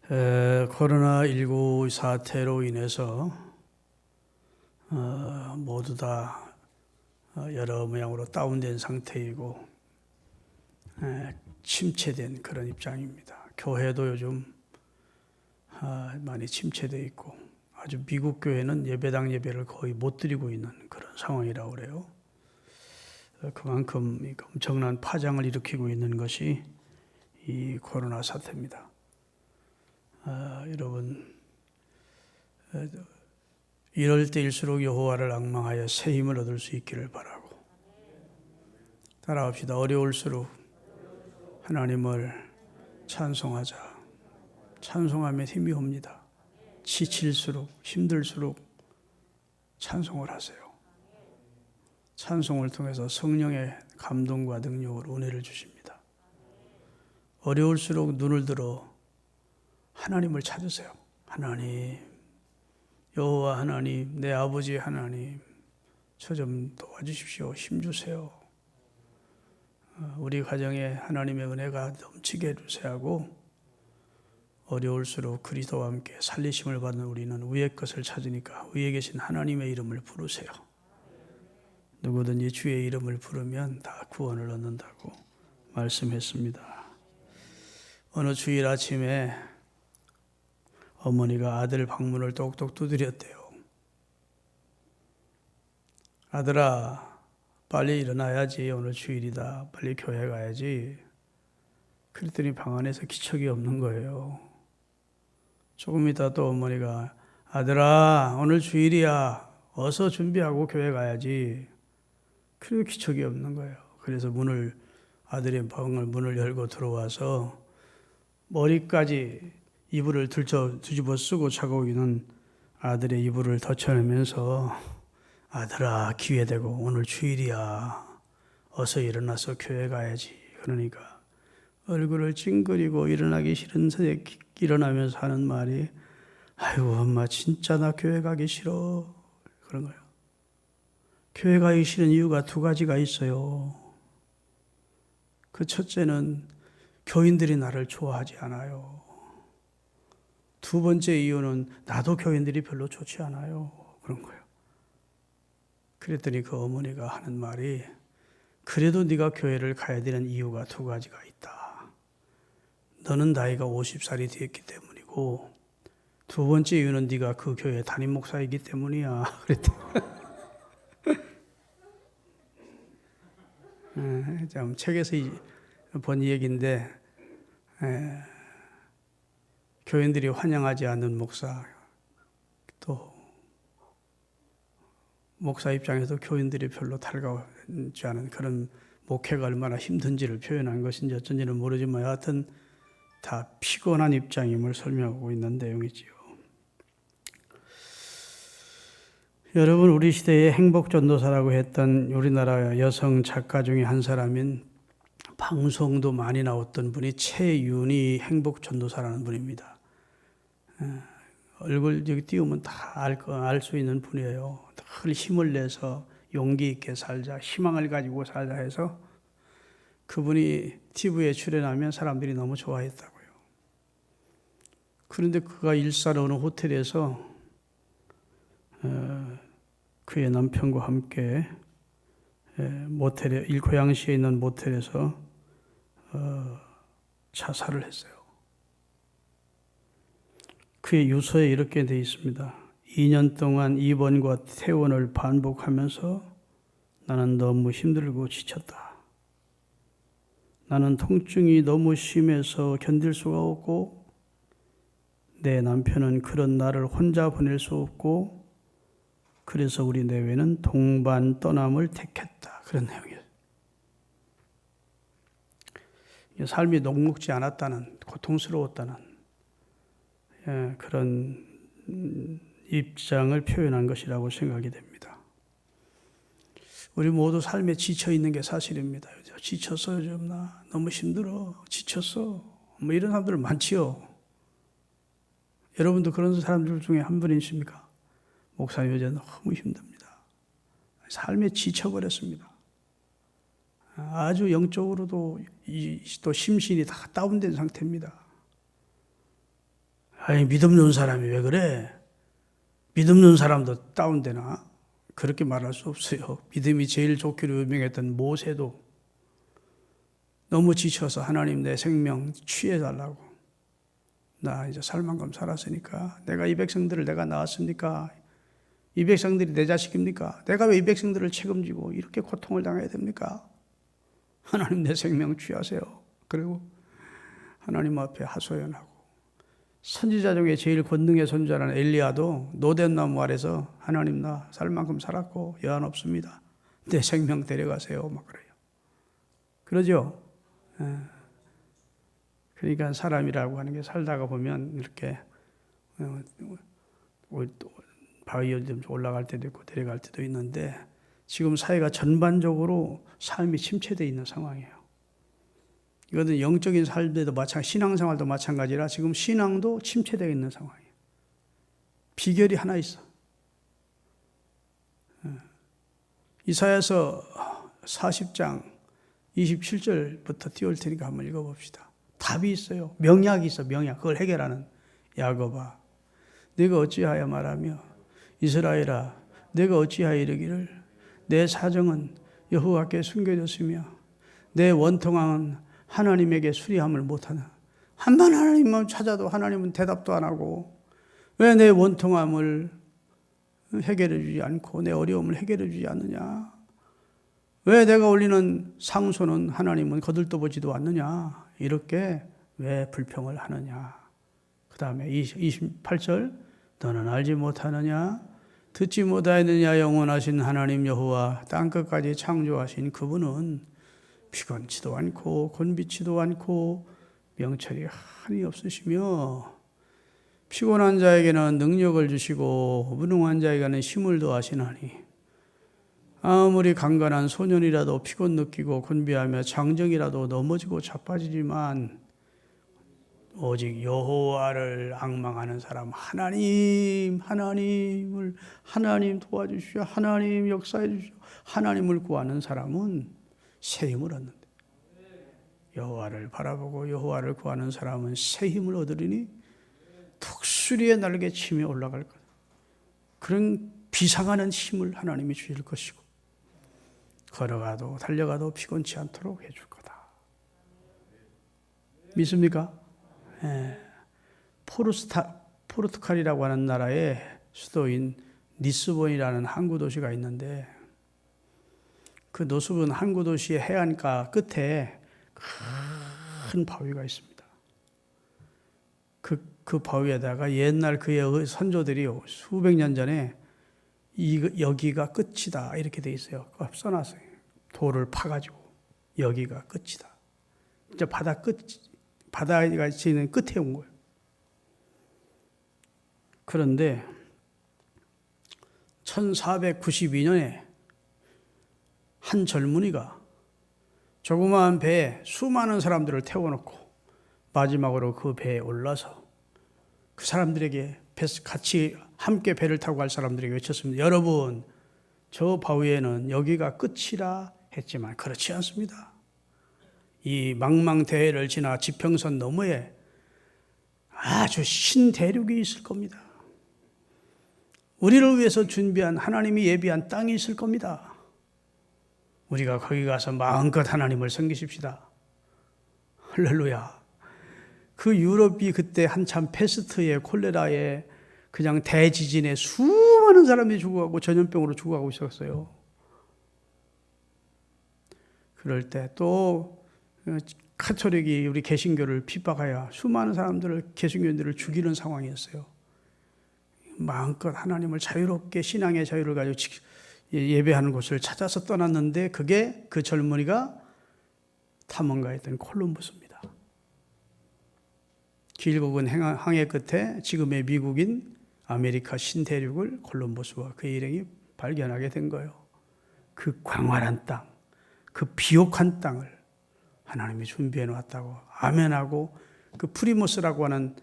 코로나19 사태로 인해서 모두 다 여러 모양으로 다운된 상태이고 침체된 그런 입장입니다. 교회도 요즘 많이 침체되어 있고 아주 미국 교회는 예배당 예배를 거의 못 드리고 있는 그런 상황이라고 그래요. 그만큼 엄청난 파장을 일으키고 있는 것이 이 코로나 사태입니다. 여러분, 이럴 때일수록 여호와를 앙망하여 새 힘을 얻을 수 있기를 바라고 따라합시다. 어려울수록 하나님을 찬송하자. 찬송하면 힘이 옵니다. 지칠수록 힘들수록 찬송을 하세요. 찬송을 통해서 성령의 감동과 능력으로 은혜를 주십니다. 어려울수록 눈을 들어 하나님을 찾으세요. 하나님, 여호와 하나님, 내 아버지 하나님, 저 좀 도와주십시오. 힘주세요. 우리 가정에 하나님의 은혜가 넘치게 해주세요 하고 어려울수록 그리스도와 함께 살리심을 받는 우리는 위의 것을 찾으니까 위에 계신 하나님의 이름을 부르세요. 누구든지 주의 이름을 부르면 다 구원을 얻는다고 말씀했습니다. 어느 주일 아침에 어머니가 아들 방문을 똑똑 두드렸대요. 아들아, 빨리 일어나야지. 오늘 주일이다. 빨리 교회 가야지. 그랬더니 방 안에서 기척이 없는 거예요. 조금 있다 또 어머니가 아들아, 오늘 주일이야. 어서 준비하고 교회 가야지. 그래도 기척이 없는 거예요. 그래서 아들의 방을 문을 열고 들어와서 머리까지 이불을 뒤집어 쓰고 자고 있는 아들의 이불을 덮쳐내면서 아들아, 기회되고 오늘 주일이야. 어서 일어나서 교회 가야지. 그러니까 얼굴을 찡그리고 일어나기 싫은 새에 일어나면서 하는 말이 아이고 엄마 진짜 나 교회 가기 싫어. 그런 거예요. 교회 가기 싫은 이유가 두 가지가 있어요. 그 첫째는 교인들이 나를 좋아하지 않아요. 두 번째 이유는 나도 교인들이 별로 좋지 않아요. 그런 거예요. 그랬더니 그 어머니가 하는 말이 그래도 네가 교회를 가야 되는 이유가 두 가지가 있다. 너는 나이가 50살이 되었기 때문이고 두 번째 이유는 네가 그 교회 담임 목사이기 때문이야. 그랬더니 참 책에서 본 얘기인데 교인들이 환영하지 않는 목사, 또 목사 입장에서 교인들이 별로 달가워하지 않은 그런 목회가 얼마나 힘든지를 표현한 것인지 어쩐지는 모르지만 여하튼 다 피곤한 입장임을 설명하고 있는 내용이지요. 여러분, 우리 시대의 행복전도사라고 했던 우리나라 여성 작가 중에 한 사람인 방송도 많이 나왔던 분이 최윤희 행복전도사라는 분입니다. 얼굴 여기 띄우면 다 알 수 있는 분이에요. 늘 힘을 내서 용기 있게 살자, 희망을 가지고 살자 해서 그분이 TV에 출연하면 사람들이 너무 좋아했다고요. 그런데 그가 일산 어느 호텔에서 그의 남편과 함께 고양시에 있는 모텔에서 자살을 했어요. 그의 유서에 이렇게 되어 있습니다. 2년 동안 입원과 퇴원을 반복하면서 나는 너무 힘들고 지쳤다. 나는 통증이 너무 심해서 견딜 수가 없고 내 남편은 그런 나를 혼자 보낼 수 없고 그래서 우리 내외는 동반 떠남을 택했다. 그런 내용이에요. 삶이 녹록지 않았다는, 고통스러웠다는 그런 입장을 표현한 것이라고 생각이 됩니다. 우리 모두 삶에 지쳐 있는 게 사실입니다. 지쳤어 요즘 나 너무 힘들어 지쳤어 뭐 이런 사람들 많지요. 여러분도 그런 사람들 중에 한 분이십니까? 목사님 요즘 너무 힘듭니다. 삶에 지쳐버렸습니다. 아주 영적으로도 또 심신이 다 다운된 상태입니다. 아이, 믿음 없는 사람이 왜 그래? 믿음 없는 사람도 다운되나? 그렇게 말할 수 없어요. 믿음이 제일 좋기로 유명했던 모세도 너무 지쳐서 하나님 내 생명 취해달라고. 나 이제 살 만큼 살았으니까 내가 이 백성들을 내가 낳았습니까? 이 백성들이 내 자식입니까? 내가 왜 이 백성들을 책임지고 이렇게 고통을 당해야 됩니까? 하나님 내 생명 취하세요. 그리고 하나님 앞에 하소연하고 선지자 중에 제일 권능의 손자라는 엘리야도 노된 나무 아래서 하나님 나 살 만큼 살았고 여한 없습니다. 내 생명 데려가세요. 막 그래요. 그러죠? 그러니까 사람이라고 하는 게 살다가 보면 이렇게 바위에 좀 올라갈 때도 있고 내려갈 때도 있는데 지금 사회가 전반적으로 삶이 침체되어 있는 상황이에요. 이거는 영적인 삶에도 신앙생활도 마찬가지라 지금 신앙도 침체되어 있는 상황이에요. 비결이 하나 있어. 이사야서 40장 27절부터 띄울 테니까 한번 읽어봅시다. 답이 있어요. 명약이 있어. 명약. 그걸 해결하는. 야곱아 네가 어찌하여 말하며 이스라엘아 내가 어찌하여 이르기를 내 사정은 여호와께 숨겨졌으며 내 원통함은 하나님에게 수리함을 못하나. 한번 하나님만 찾아도 하나님은 대답도 안 하고 왜 내 원통함을 해결해 주지 않고 내 어려움을 해결해 주지 않느냐. 왜 내가 올리는 상소는 하나님은 거들떠보지도 않느냐. 이렇게 왜 불평을 하느냐. 그 다음에 28절 너는 알지 못하느냐 듣지 못하였느냐 영원하신 하나님 여호와 땅끝까지 창조하신 그분은 피곤치도 않고 곤비치도 않고 명철이 한이 없으시며 피곤한 자에게는 능력을 주시고 무능한 자에게는 힘을 더하시나니 아무리 강건한 소년이라도 피곤 느끼고 곤비하며 장정이라도 넘어지고 자빠지지만 오직 여호와를 앙망하는 사람 하나님 도와주시오. 하나님 역사해 주시오. 하나님을 구하는 사람은 새 힘을 얻는다. 여호와를 바라보고 여호와를 구하는 사람은 새 힘을 얻으리니 독수리의 날개 치며 올라갈 거다. 그런 비상하는 힘을 하나님이 주실 것이고 걸어가도 달려가도 피곤치 않도록 해줄 거다. 믿습니까? 예. 포르투갈이라고 하는 나라의 수도인 리스본이라는 항구 도시가 있는데 그 리스본 항구 도시의 해안가 끝에 큰 바위가 있습니다. 그 바위에다가 옛날 그의 선조들이 수백 년 전에 여기가 끝이다 이렇게 돼 있어요. 써놨어요. 돌을 파가지고 여기가 끝이다. 이제 바다가 지는 끝에 온 거예요. 그런데 1492년에 한 젊은이가 조그마한 배에 수많은 사람들을 태워놓고 마지막으로 그 배에 올라서 그 사람들에게 같이 함께 배를 타고 갈 사람들에게 외쳤습니다. 여러분, 저 바위에는 여기가 끝이라 했지만 그렇지 않습니다. 이 망망대해를 지나 지평선 너머에 아주 신대륙이 있을 겁니다. 우리를 위해서 준비한 하나님이 예비한 땅이 있을 겁니다. 우리가 거기 가서 마음껏 하나님을 섬기십시다. 할렐루야. 그 유럽이 그때 한참 패스트에 콜레라에 그냥 대지진에 수많은 사람이 죽어가고 전염병으로 죽어가고 있었어요. 그럴 때 또 카톨릭이 우리 개신교를 핍박하여 수많은 사람들을 개신교인들을 죽이는 상황이었어요. 마음껏 하나님을 자유롭게 신앙의 자유를 가지고 예배하는 곳을 찾아서 떠났는데 그게 그 젊은이가 탐험가였던 콜럼버스입니다. 길고 긴 항해 끝에 지금의 미국인 아메리카 신대륙을 콜럼버스와 그의 일행이 발견하게 된 거예요. 그 광활한 땅, 그 비옥한 땅을 하나님이 준비해 놓았다고 아멘하고 그 프리모스라고 하는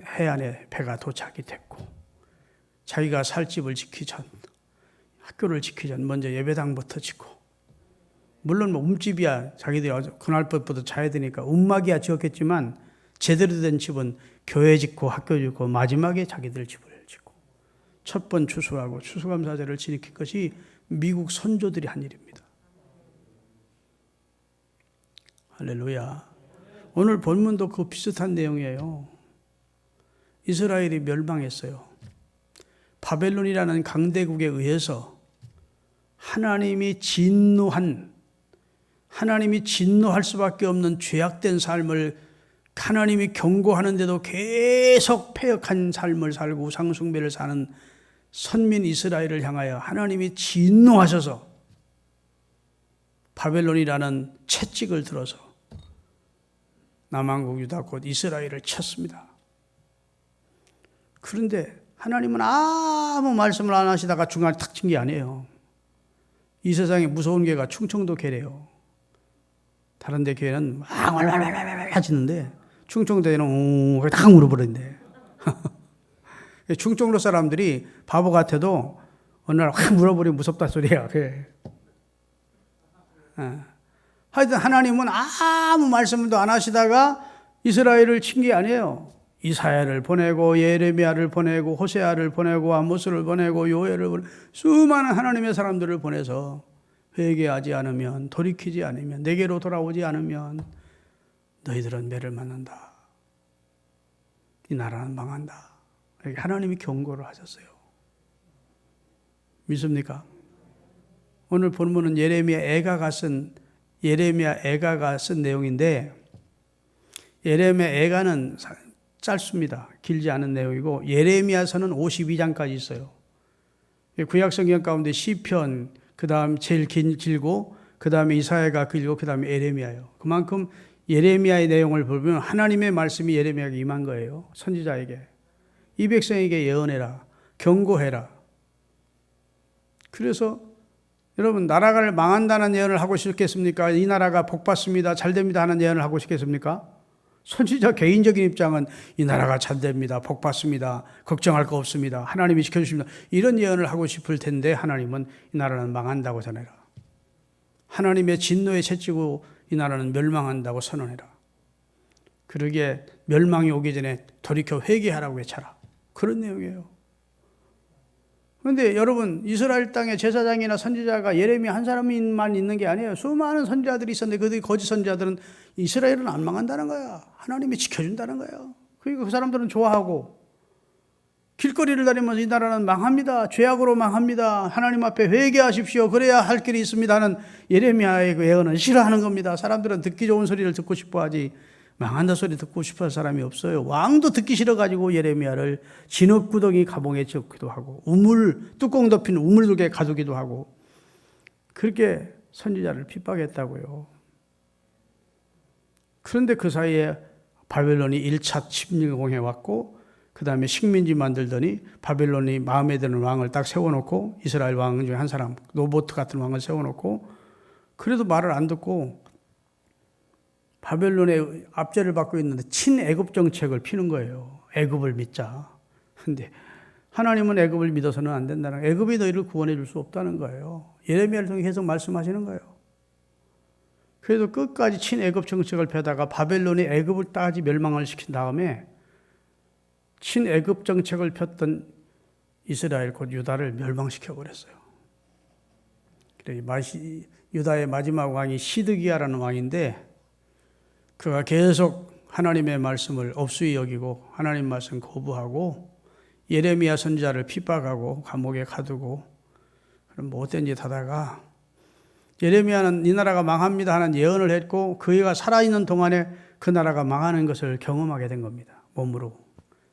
해안에 배가 도착이 됐고 자기가 살 집을 짓기 전 학교를 짓기 전 먼저 예배당부터 짓고 물론 뭐 움집이야 자기들이 그날 밤부터 자야 되니까 움막이야 지었겠지만 제대로 된 집은 교회 짓고 학교 짓고 마지막에 자기들 집을 짓고 첫 번 추수하고 추수감사제를 지킨 것이 미국 선조들이 한 일입니다. 할렐루야. 오늘 본문도 그 비슷한 내용이에요. 이스라엘이 멸망했어요. 바벨론이라는 강대국에 의해서 하나님이 진노할 수밖에 없는 죄악된 삶을 하나님이 경고하는데도 계속 패역한 삶을 살고 우상숭배를 사는 선민 이스라엘을 향하여 하나님이 진노하셔서 바벨론이라는 채찍을 들어서 남한국 유다 곧 이스라엘을 쳤습니다. 그런데 하나님은 아무 말씀을 안 하시다가 중간에 탁 친 게 아니에요. 이 세상에 무서운 개가 충청도 개래요. 다른 데 개는 막 왈왈왈왈 짖는데 충청도에는 탁 물어버린대. 충청도 사람들이 바보 같아도 어느 날 확 물어버리면 무섭다 소리야. 하여튼 하나님은 아무 말씀도 안 하시다가 이스라엘을 친 게 아니에요. 이사야를 보내고 예레미야를 보내고 호세아를 보내고 아모스를 보내고 요엘을 보내고 수많은 하나님의 사람들을 보내서 회개하지 않으면 돌이키지 않으면 내게로 돌아오지 않으면 너희들은 매를 맞는다. 이 나라는 망한다. 이렇게 하나님이 경고를 하셨어요. 믿습니까? 오늘 본문은 예레미야 애가가 쓴 내용인데 예레미야 애가는 짧습니다. 길지 않은 내용이고 예레미야서는 52장까지 있어요. 구약 성경 가운데 시편 그다음 제일 길고 그다음에 이사야가 길고 그다음에 예레미야예요. 그만큼 예레미야의 내용을 보면 하나님의 말씀이 예레미야에게 임한 거예요. 선지자에게 이 백성에게 예언해라, 경고해라. 그래서 여러분 나라가 망한다는 예언을 하고 싶겠습니까? 이 나라가 복받습니다, 잘됩니다 하는 예언을 하고 싶겠습니까? 선지자 개인적인 입장은 이 나라가 잘됩니다, 복받습니다, 걱정할 거 없습니다, 하나님이 지켜주십니다 이런 예언을 하고 싶을 텐데 하나님은 이 나라는 망한다고 전해라. 하나님의 진노에 채찍고 이 나라는 멸망한다고 선언해라. 그러기에 멸망이 오기 전에 돌이켜 회개하라고 외쳐라. 그런 내용이에요. 그런데 여러분 이스라엘 땅에 제사장이나 선지자가 예레미야 한 사람만 있는 게 아니에요. 수많은 선지자들이 있었는데 그들이 거짓 선지자들은 이스라엘은 안 망한다는 거야. 하나님이 지켜준다는 거예요. 그러니까 그 사람들은 좋아하고 길거리를 다니면서 이 나라는 망합니다, 죄악으로 망합니다, 하나님 앞에 회개하십시오, 그래야 할 길이 있습니다 하는 예레미야의 그 예언은 싫어하는 겁니다. 사람들은 듣기 좋은 소리를 듣고 싶어하지 망한다 소리 듣고 싶어할 사람이 없어요. 왕도 듣기 싫어가지고 예레미야를 진흙구덩이 가봉에 찢기도 하고 뚜껑 덮인 우물독에 가두기도 하고 그렇게 선지자를 핍박했다고요. 그런데 그 사이에 바벨론이 1차 침공해 왔고 그 다음에 식민지 만들더니 바벨론이 마음에 드는 왕을 딱 세워놓고 이스라엘 왕 중에 한 사람 노보트 같은 왕을 세워놓고 그래도 말을 안 듣고 바벨론의 압제를 받고 있는데 친애굽 정책을 피는 거예요. 애굽을 믿자. 그런데 하나님은 애굽을 믿어서는 안 된다는 거예요. 애굽이 너희를 구원해 줄 수 없다는 거예요. 예레미야를 통해 계속 말씀하시는 거예요. 그래도 끝까지 친애굽 정책을 펴다가 바벨론이 애굽을 따지 멸망을 시킨 다음에 친애굽 정책을 폈던 이스라엘 곧 유다를 멸망시켜 버렸어요. 유다의 마지막 왕이 시드기야라는 왕인데 그가 계속 하나님의 말씀을 업수히 여기고 하나님 말씀 거부하고 예레미야 선지자를 핍박하고 감옥에 가두고 그런 못된 짓 하다가 예레미야는 이 나라가 망합니다 하는 예언을 했고 그가 살아있는 동안에 그 나라가 망하는 것을 경험하게 된 겁니다. 몸으로.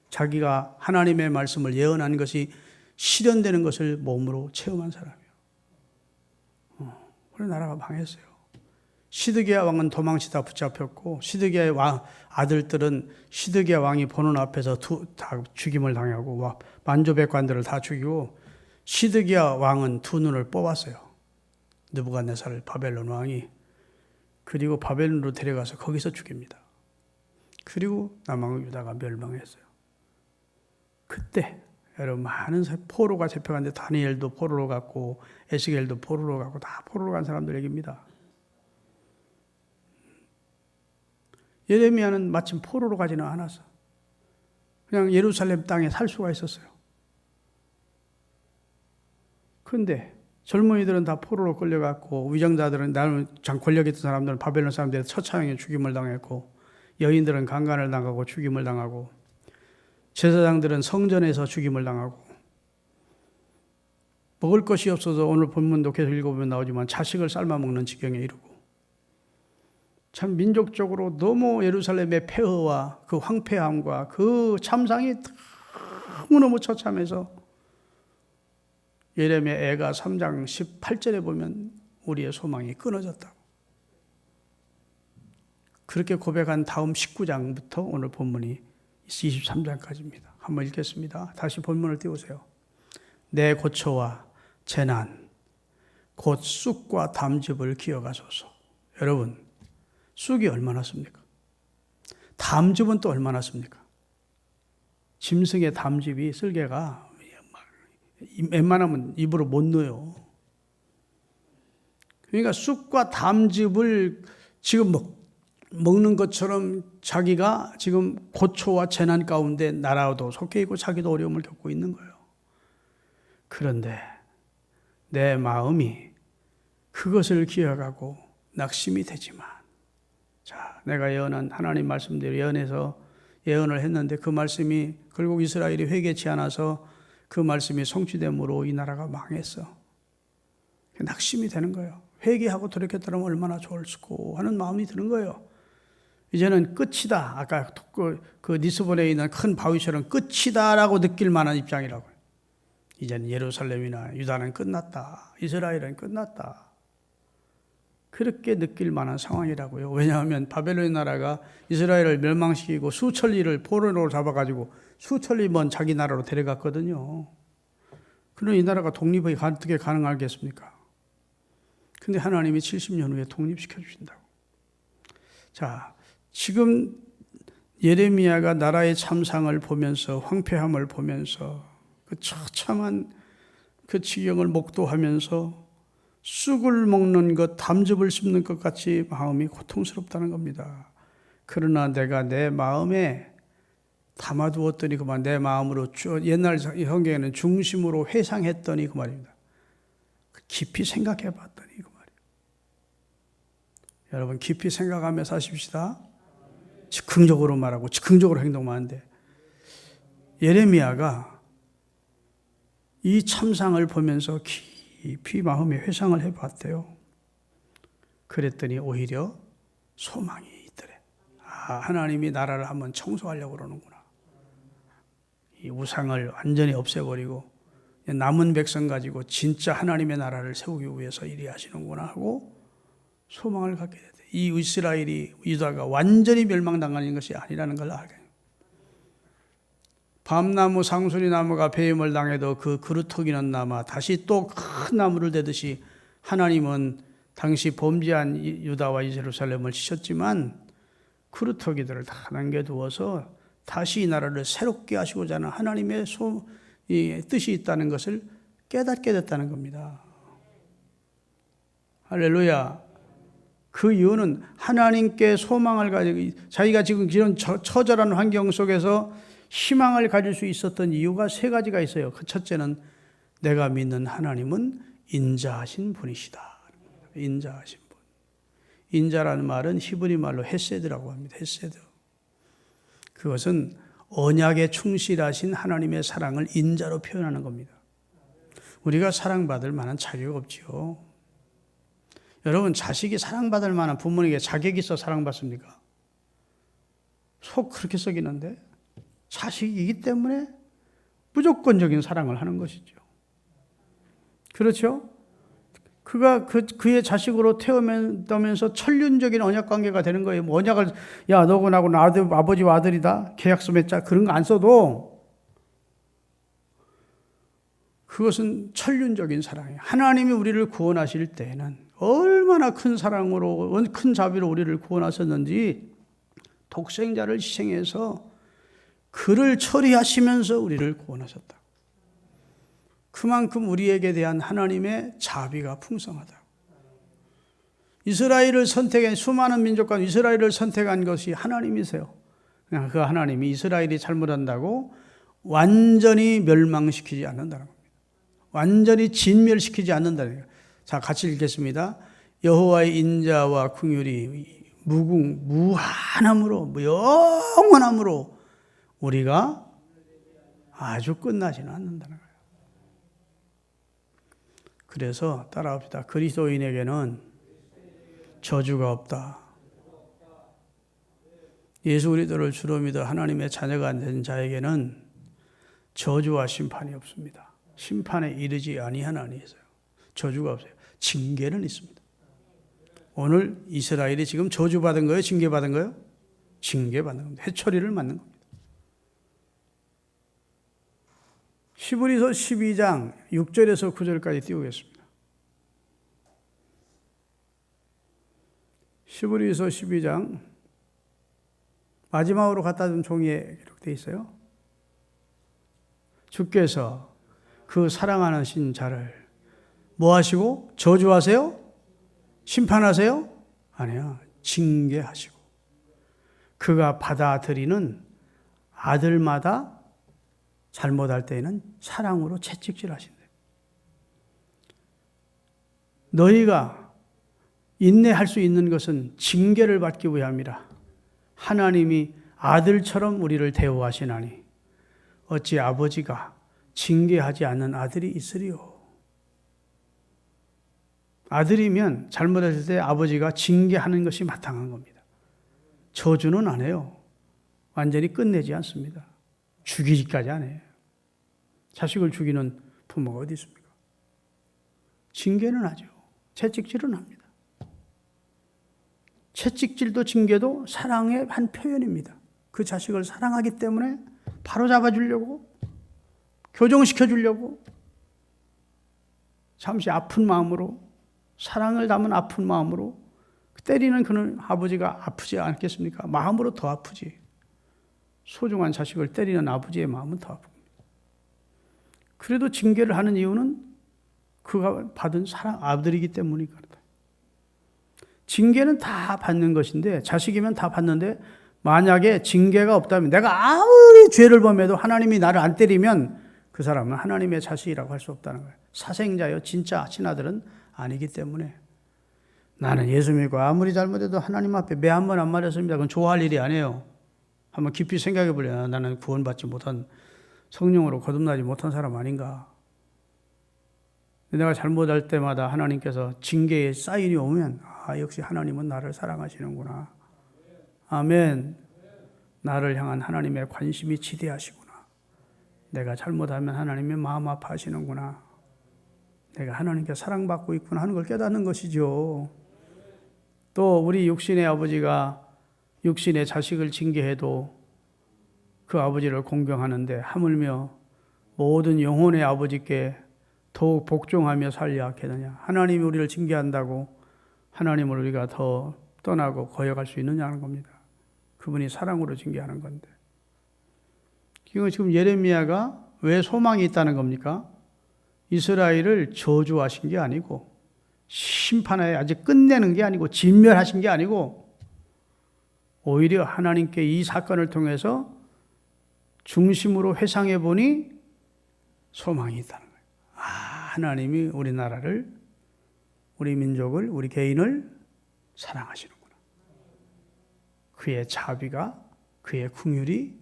자기가 하나님의 말씀을 예언한 것이 실현되는 것을 몸으로 체험한 사람이에요. 그래서 나라가 망했어요. 시드기야 왕은 도망치다 붙잡혔고 시드기야의 아들들은 시드기야 왕이 보는 앞에서 다 죽임을 당하고 만조백관들을 다 죽이고 시드기야 왕은 두 눈을 뽑았어요. 느부갓네살 바벨론 왕이. 그리고 바벨론으로 데려가서 거기서 죽입니다. 그리고 남왕 유다가 멸망했어요. 그때 여러분 많은 포로가 잡혀갔는데 다니엘도 포로로 갔고 에스겔도 포로로 갔고 다 포로로 간 사람들 얘기입니다. 예레미야는 마침 포로로 가지는 않았어. 그냥 예루살렘 땅에 살 수가 있었어요. 그런데 젊은이들은 다 포로로 끌려갔고, 위정자들은, 나는 권력 있던 사람들은 바벨론 사람들의 처참하게 죽임을 당했고, 여인들은 강간을 당하고 죽임을 당하고, 제사장들은 성전에서 죽임을 당하고, 먹을 것이 없어서 오늘 본문도 계속 읽어보면 나오지만 자식을 삶아먹는 지경에 이르고, 참 민족적으로 너무 예루살렘의 폐허와 그 황폐함과 그 참상이 너무너무 처참해서 예레미야 애가 3장 18절에 보면 우리의 소망이 끊어졌다고. 그렇게 고백한 다음 19장부터 오늘 본문이 23장까지입니다. 한번 읽겠습니다. 다시 본문을 띄우세요. 내 고초와 재난 곧 쑥과 담즙을 기억하소서. 여러분, 쑥이 얼마나 씁니까? 담즙은 또 얼마나 씁니까? 짐승의 담즙이 쓸개가 웬만하면 입으로 못 넣어요. 그러니까 쑥과 담즙을 지금 먹는 것처럼 자기가 지금 고초와 재난 가운데 나라도 속해 있고 자기도 어려움을 겪고 있는 거예요. 그런데 내 마음이 그것을 기억하고 낙심이 되지만, 자, 내가 예언한 하나님 말씀대로 예언을 했는데 그 말씀이 결국 이스라엘이 회개치 않아서 그 말씀이 성취됨으로 이 나라가 망했어. 낙심이 되는 거예요. 회개하고 돌이켰더라면 얼마나 좋을까 하는 마음이 드는 거예요. 이제는 끝이다. 아까 그 니스본에 있는 큰 바위처럼 끝이다라고 느낄 만한 입장이라고요. 이제는 예루살렘이나 유다는 끝났다. 이스라엘은 끝났다. 그렇게 느낄 만한 상황이라고요. 왜냐하면 바벨론 나라가 이스라엘을 멸망시키고 수천리를 포로로 잡아가지고 수천리 먼 자기 나라로 데려갔거든요. 그럼 이 나라가 독립이 어떻게 가능하겠습니까? 근데 하나님이 70년 후에 독립시켜 주신다고. 자, 지금 예레미야가 나라의 참상을 보면서 황폐함을 보면서 그 처참한 그 지경을 목도하면서 쑥을 먹는 것, 담즙을 씹는 것 같이 마음이 고통스럽다는 겁니다. 그러나 내가 내 마음에 담아두었더니 그만 내 마음으로 옛날 성경에는 중심으로 회상했더니 그 말입니다. 깊이 생각해 봤더니 그 말이에요. 여러분 깊이 생각하며 사십시다. 즉흥적으로 말하고 즉흥적으로 행동만 하는데, 예레미야가 이 참상을 보면서 깊이 마음의 회상을 해봤대요. 그랬더니 오히려 소망이 있더래. 아, 하나님이 나라를 한번 청소하려고 그러는구나. 이 우상을 완전히 없애버리고 남은 백성 가지고 진짜 하나님의 나라를 세우기 위해서 일이 하시는구나 하고 소망을 갖게 됐대. 이 이스라엘이, 유다가 완전히 멸망당하는 것이 아니라는 걸 알게. 밤나무 상수리 나무가 배임을 당해도 그 그루터기는 남아 다시 또 큰 나무를 대듯이 하나님은 당시 범죄한 유다와 예루살렘을 치셨지만 그루터기들을 다 남겨두어서 다시 이 나라를 새롭게 하시고자 하는 하나님의 뜻이 있다는 것을 깨닫게 됐다는 겁니다. 할렐루야. 그 이유는 하나님께 소망을 가지고 자기가 지금 이런 처절한 환경 속에서 희망을 가질 수 있었던 이유가 세 가지가 있어요. 그 첫째는 내가 믿는 하나님은 인자하신 분이시다. 인자하신 분. 인자라는 말은 히브리 말로 헤세드라고 합니다. 헤세드. 그것은 언약에 충실하신 하나님의 사랑을 인자로 표현하는 겁니다. 우리가 사랑받을 만한 자격 없지요. 여러분, 자식이 사랑받을 만한 부모님에게 자격이 있어 사랑받습니까? 속 그렇게 썩이는데 자식이기 때문에 무조건적인 사랑을 하는 것이죠. 그렇죠? 그가 그의 자식으로 태어나면서 천륜적인 언약 관계가 되는 거예요. 뭐 언약을, 야, 너고 나고 아버지와 아들이다. 계약서 맺자. 그런 거 안 써도 그것은 천륜적인 사랑이에요. 하나님이 우리를 구원하실 때에는 얼마나 큰 사랑으로, 큰 자비로 우리를 구원하셨는지 독생자를 희생해서 그를 처리하시면서 우리를 구원하셨다. 그만큼 우리에게 대한 하나님의 자비가 풍성하다. 이스라엘을 선택한 수많은 민족과 이스라엘을 선택한 것이 하나님이세요. 그냥 그 하나님이 이스라엘이 잘못한다고 완전히 멸망시키지 않는다는 겁니다. 완전히 진멸시키지 않는다는 거예요. 자, 같이 읽겠습니다. 여호와의 인자와 긍휼이 무한함으로 영원함으로 우리가 아주 끝나지는 않는다는 거예요. 그래서 따라합시다. 그리스도인에게는 저주가 없다. 예수 그리스도를 주로 믿어 하나님의 자녀가 된 자에게는 저주와 심판이 없습니다. 심판에 이르지 아니한 한이 있어요. 저주가 없어요. 징계는 있습니다. 오늘 이스라엘이 지금 저주받은 거예요? 징계받은 거예요? 징계받는 겁니다. 해초리를 맞는 겁니다. 히브리서 12장 6절에서 9절까지 띄우겠습니다. 히브리서 12장 마지막으로 갖다 준 종이에 기록되어 있어요. 주께서 그 사랑하는 자를 뭐 하시고? 저주하세요? 심판하세요? 아니요. 징계하시고 그가 받아들이는 아들마다 잘못할 때에는 사랑으로 채찍질 하신대요. 너희가 인내할 수 있는 것은 징계를 받기 위함이라. 하나님이 아들처럼 우리를 대우하시나니 어찌 아버지가 징계하지 않는 아들이 있으리요. 아들이면 잘못했을 때 아버지가 징계하는 것이 마땅한 겁니다. 저주는 안 해요. 완전히 끝내지 않습니다. 죽이기까지 안 해요. 자식을 죽이는 부모가 어디 있습니까? 징계는 하죠. 채찍질은 합니다. 채찍질도 징계도 사랑의 한 표현입니다. 그 자식을 사랑하기 때문에 바로 잡아주려고, 교정시켜주려고, 잠시 아픈 마음으로, 사랑을 담은 아픈 마음으로 때리는 그는 아버지가 아프지 않겠습니까? 마음으로 더 아프지. 소중한 자식을 때리는 아버지의 마음은 더 아픕니다. 그래도 징계를 하는 이유는 그가 받은 사랑, 아들이기 때문이니까 그렇다. 징계는 다 받는 것인데, 자식이면 다 받는데, 만약에 징계가 없다면, 내가 아무리 죄를 범해도 하나님이 나를 안 때리면 그 사람은 하나님의 자식이라고 할 수 없다는 거예요. 사생자요, 진짜 친아들은 아니기 때문에. 나는 예수 믿고 아무리 잘못해도 하나님 앞에 매 한 번 안 맞았습니다. 그건 좋아할 일이 아니에요. 한번 깊이 생각해 보려. 나는 구원받지 못한, 성령으로 거듭나지 못한 사람 아닌가. 내가 잘못할 때마다 하나님께서 징계의 사인이 오면, 아, 역시 하나님은 나를 사랑하시는구나. 아멘. 나를 향한 하나님의 관심이 지대하시구나. 내가 잘못하면 하나님이 마음 아파하시는구나. 내가 하나님께 사랑받고 있구나 하는 걸 깨닫는 것이죠. 또 우리 육신의 아버지가 육신의 자식을 징계해도 그 아버지를 공경하는데 하물며 모든 영혼의 아버지께 더욱 복종하며 살려 하겠느냐. 하나님이 우리를 징계한다고 하나님을 우리가 더 떠나고 거역할 수 있느냐는 겁니다. 그분이 사랑으로 징계하는 건데. 지금 예레미야가 왜 소망이 있다는 겁니까? 이스라엘을 저주하신 게 아니고, 심판하여 아직 끝내는 게 아니고, 진멸하신 게 아니고, 오히려 하나님께 이 사건을 통해서 중심으로 회상해 보니 소망이 있다는 거예요. 아, 하나님이 우리나라를, 우리 민족을, 우리 개인을 사랑하시는구나. 그의 자비가, 그의 긍휼이,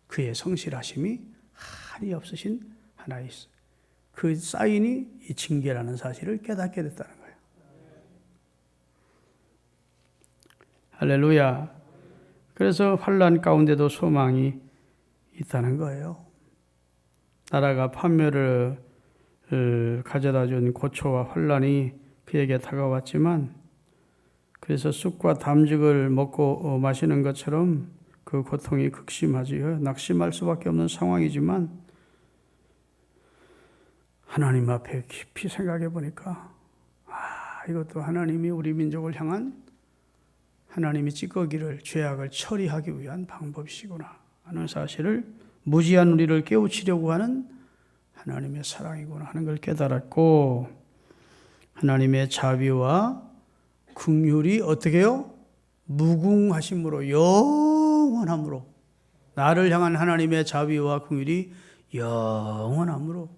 그의 성실하심이 한이 없으신 하나에 있어요. 그 사인이 이 징계라는 사실을 깨닫게 됐다는 거예요. 할렐루야. 그래서 환난 가운데도 소망이 있다는 거예요. 나라가 판멸을 가져다 준 고초와 환난이 그에게 다가왔지만, 그래서 쑥과 담즙을 먹고 마시는 것처럼 그 고통이 극심하지요. 낙심할 수밖에 없는 상황이지만, 하나님 앞에 깊이 생각해 보니까, 아, 이것도 하나님이 우리 민족을 향한 하나님이 찌꺼기를, 죄악을 처리하기 위한 방법이시구나 하는 사실을, 무지한 우리를 깨우치려고 하는 하나님의 사랑이구나 하는 걸 깨달았고, 하나님의 자비와 긍휼이 어떻게 해요? 무궁하심으로, 영원함으로. 나를 향한 하나님의 자비와 긍휼이 영원함으로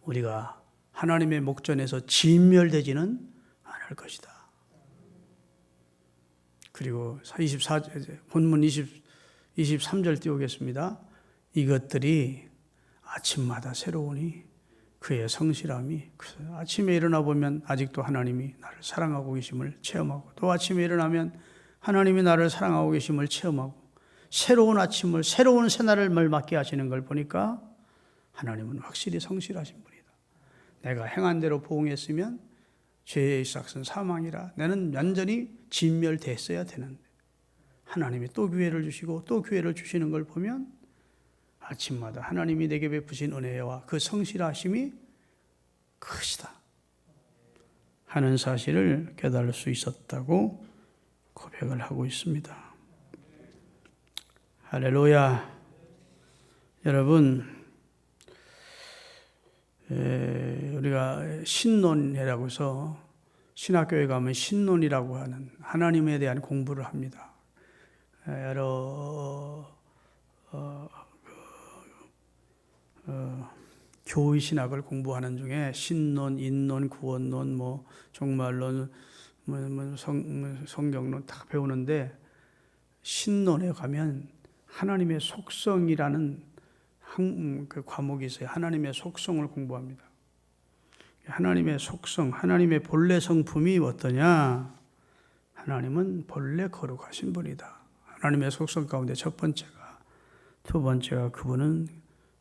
우리가 하나님의 목전에서 진멸되지는 않을 것이다. 그리고 본문 23절 띄우겠습니다. 이것들이 아침마다 새로우니 그의 성실함이, 아침에 일어나 보면 아직도 하나님이 나를 사랑하고 계심을 체험하고, 또 아침에 일어나면 하나님이 나를 사랑하고 계심을 체험하고, 새로운 아침을, 새로운 새날을 맞게 하시는 걸 보니까 하나님은 확실히 성실하신 분이다. 내가 행한 대로 포옹했으면 죄의 삭은 사망이라, 나는 완전히 진멸됐어야 되는데 하나님이 또 기회를 주시고 또 기회를 주시는 걸 보면 아침마다 하나님이 내게 베푸신 은혜와 그 성실하심이 크시다 하는 사실을 깨달을 수 있었다고 고백을 하고 있습니다. 할렐루야. 여러분, 우리가 신론이라고 해서 신학교에 가면 신론이라고 하는 하나님에 대한 공부를 합니다. 여러 교의 신학을 공부하는 중에 신론, 인론, 구원론, 종말론, 성경론 다 배우는데, 신론에 가면 하나님의 속성이라는 그 과목이 있어요. 하나님의 속성을 공부합니다. 하나님의 속성, 하나님의 본래 성품이 어떠냐? 하나님은 본래 거룩하신 분이다. 하나님의 속성 가운데 첫 번째가, 두 번째가 그분은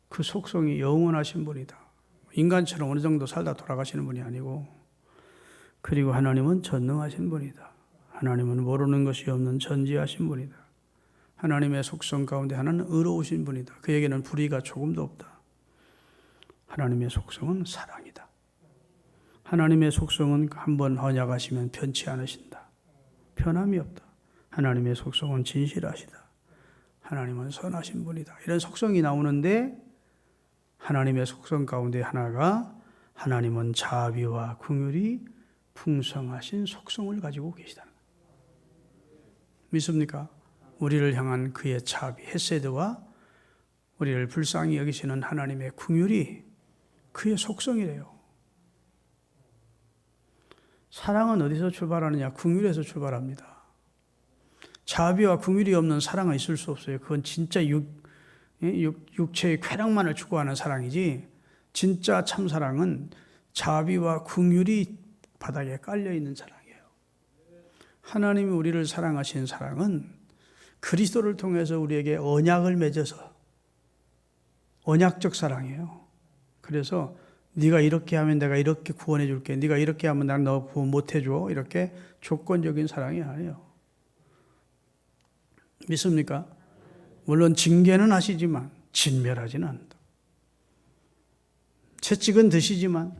그 속성이 영원하신 분이다. 인간처럼 어느 정도 살다 돌아가시는 분이 아니고, 그리고 하나님은 전능하신 분이다. 하나님은 모르는 것이 없는 전지하신 분이다. 하나님의 속성 가운데 하나는 의로우신 분이다. 그에게는 불의가 조금도 없다. 하나님의 속성은 사랑이다. 하나님의 속성은 한번 언약하시면 변치 않으신다. 변함이 없다. 하나님의 속성은 진실하시다. 하나님은 선하신 분이다. 이런 속성이 나오는데, 하나님의 속성 가운데 하나가 하나님은 자비와 긍휼이 풍성하신 속성을 가지고 계시다는 거예요. 믿습니까? 우리를 향한 그의 자비, 헤세드와 우리를 불쌍히 여기시는 하나님의 긍휼이 그의 속성이래요. 사랑은 어디서 출발하느냐? 긍휼에서 출발합니다. 자비와 긍휼이 없는 사랑은 있을 수 없어요. 그건 진짜 육체의 쾌락만을 추구하는 사랑이지, 진짜 참사랑은 자비와 긍휼이 바닥에 깔려있는 사랑이에요. 하나님이 우리를 사랑하신 사랑은 그리스도를 통해서 우리에게 언약을 맺어서, 언약적 사랑이에요. 그래서 네가 이렇게 하면 내가 이렇게 구원해 줄게, 네가 이렇게 하면 난 너 구원 못 해줘, 이렇게 조건적인 사랑이 아니에요. 믿습니까? 물론 징계는 하시지만 진멸하지는 않는다. 채찍은 드시지만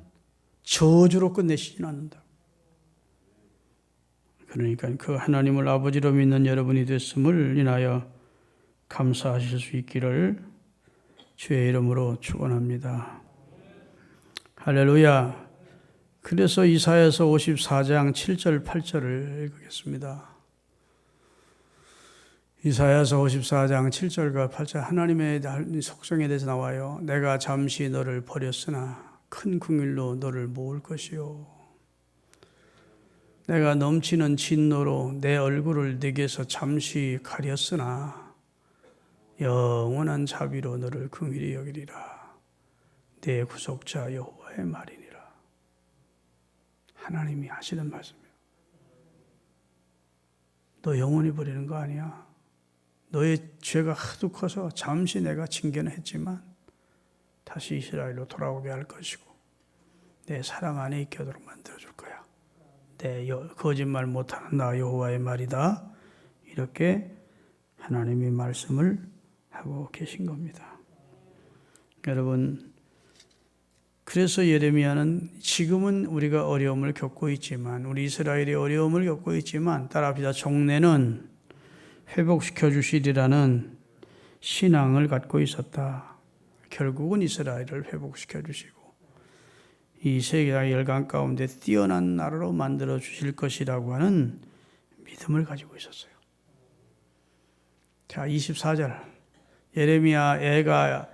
저주로 끝내시지는 않는다. 그러니까 그 하나님을 아버지로 믿는 여러분이 됐음을 인하여 감사하실 수 있기를 주의 이름으로 축원합니다. 할렐루야. 그래서 이사야서 54장 7절 8절을 읽겠습니다. 이사야서 54장 7절과 8절, 하나님의 속성에 대해서 나와요. 내가 잠시 너를 버렸으나 큰 긍휼로 너를 모을 것이요, 내가 넘치는 진노로 내 얼굴을 네게서 잠시 가렸으나 영원한 자비로 너를 긍휼히 여기리라. 내 구속자 여호와의 말이니라. 하나님이 하시는 말씀이에요. 너 영원히 버리는 거 아니야. 너의 죄가 하도 커서 잠시 내가 징계는 했지만 다시 이스라엘로 돌아오게 할 것이고 내 사랑 안에 있게 하도록 만들어줄 거야. 내 거짓말 못하는 나 여호와의 말이다. 이렇게 하나님이 말씀을 하고 계신 겁니다. 여러분, 그래서 예레미야는 지금은 우리가 어려움을 겪고 있지만, 우리 이스라엘이 어려움을 겪고 있지만 따라합시다. 종래는 회복시켜 주시리라는 신앙을 갖고 있었다. 결국은 이스라엘을 회복시켜 주시고 이 세계의 열강 가운데 뛰어난 나라로 만들어 주실 것이라고 하는 믿음을 가지고 있었어요. 자, 24절. 예레미야 애가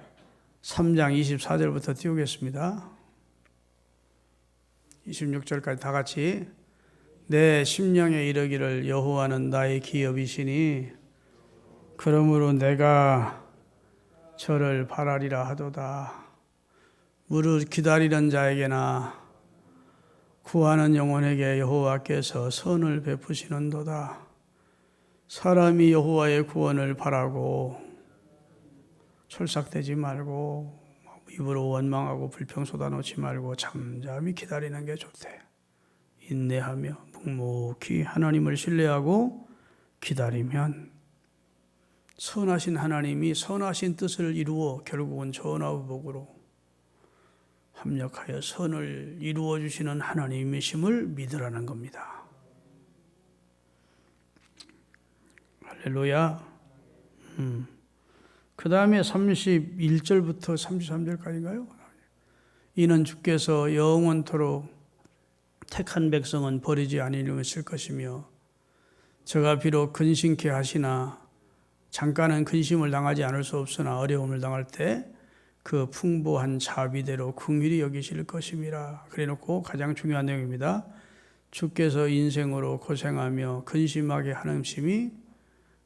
3장 24절부터 띄우겠습니다. 26절까지 다 같이. 내 심령에 이르기를 여호와는 나의 기업이시니 그러므로 내가 저를 바라리라 하도다. 무릇 기다리는 자에게나 구하는 영혼에게 여호와께서 선을 베푸시는도다. 사람이 여호와의 구원을 바라고 철삭되지 말고 입으로 원망하고 불평 쏟아놓지 말고 잠잠히 기다리는 게 좋대. 인내하며 묵묵히 하나님을 신뢰하고 기다리면 선하신 하나님이 선하신 뜻을 이루어 결국은 전화의 복으로 합력하여 선을 이루어 주시는 하나님이심을 믿으라는 겁니다. 할렐루야. 그 다음에 31절부터 33절까지인가요? 이는 주께서 영원토록 택한 백성은 버리지 아니하실 것이며 저가 비록 근심케 하시나 잠깐은 근심을 당하지 않을 수 없으나 어려움을 당할 때 그 풍부한 자비대로 긍휼히 여기실 것임이라. 그래놓고 가장 중요한 내용입니다. 주께서 인생으로 고생하며 근심하게 하는 심이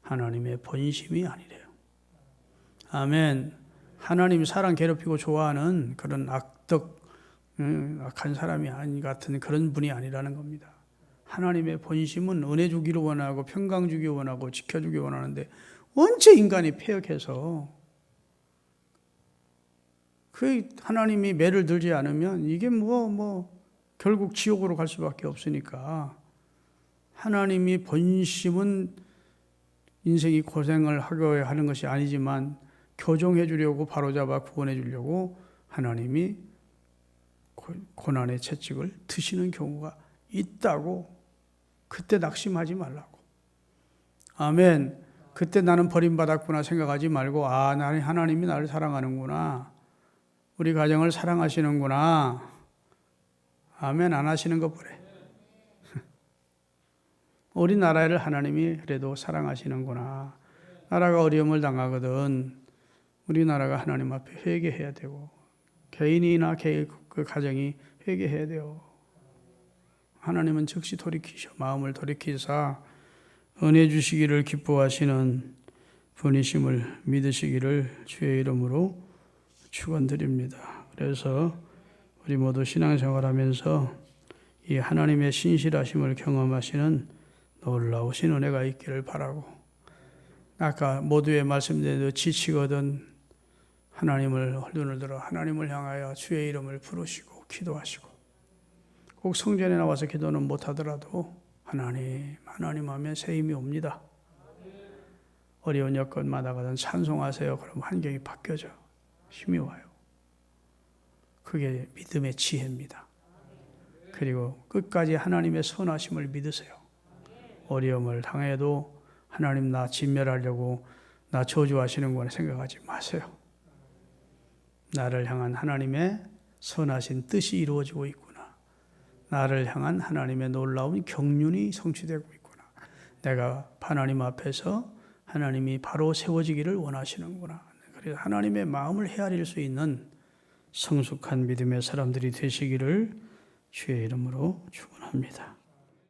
하나님의 본심이 아니래요. 아멘. 하나님 사람 괴롭히고 좋아하는 그런 악한 사람이 아닌 같은 그런 분이 아니라는 겁니다. 하나님의 본심은 은혜 주기를 원하고 평강 주기 원하고 지켜주기 원하는데 언제 인간이 패역해서 그 하나님이 매를 들지 않으면 이게 결국 지옥으로 갈 수밖에 없으니까 하나님이 본심은 인생이 고생을 하고 하는 것이 아니지만 교정해 주려고 바로잡아 구원해 주려고 하나님이 고난의 채찍을 드시는 경우가 있다고. 그때 낙심하지 말라고. 아멘. 그때 나는 버림받았구나 생각하지 말고 나는 하나님이 나를 사랑하는구나. 우리 가정을 사랑하시는구나. 아멘. 안 하시는 거 보래. 우리나라를 하나님이 그래도 사랑하시는구나. 나라가 어려움을 당하거든 우리나라가 하나님 앞에 회개해야 되고 개인이나 그 가정이 회개해야 돼요. 하나님은 즉시 돌이키셔 마음을 돌이키사 은혜 주시기를 기뻐하시는 분이심을 믿으시기를 주의 이름으로 축원드립니다. 그래서 우리 모두 신앙생활하면서 이 하나님의 신실하심을 경험하시는 놀라우신 은혜가 있기를 바라고, 아까 모두의 말씀대로 지치거든 하나님을 눈을 들어 하나님을 향하여 주의 이름을 부르시고 기도하시고, 꼭 성전에 나와서 기도는 못하더라도 하나님 하면 새 힘이 옵니다. 어려운 여건마다가든 찬송하세요. 그럼 환경이 바뀌어져 힘이 와요. 그게 믿음의 지혜입니다. 그리고 끝까지 하나님의 선하심을 믿으세요. 어려움을 당해도 하나님 나 진멸하려고 나 저주하시는구나 생각하지 마세요. 나를 향한 하나님의 선하신 뜻이 이루어지고 있구나. 나를 향한 하나님의 놀라운 경륜이 성취되고 있구나. 내가 하나님 앞에서 하나님이 바로 세워지기를 원하시는구나. 그래서 하나님의 마음을 헤아릴 수 있는 성숙한 믿음의 사람들이 되시기를 주의 이름으로 축원합니다.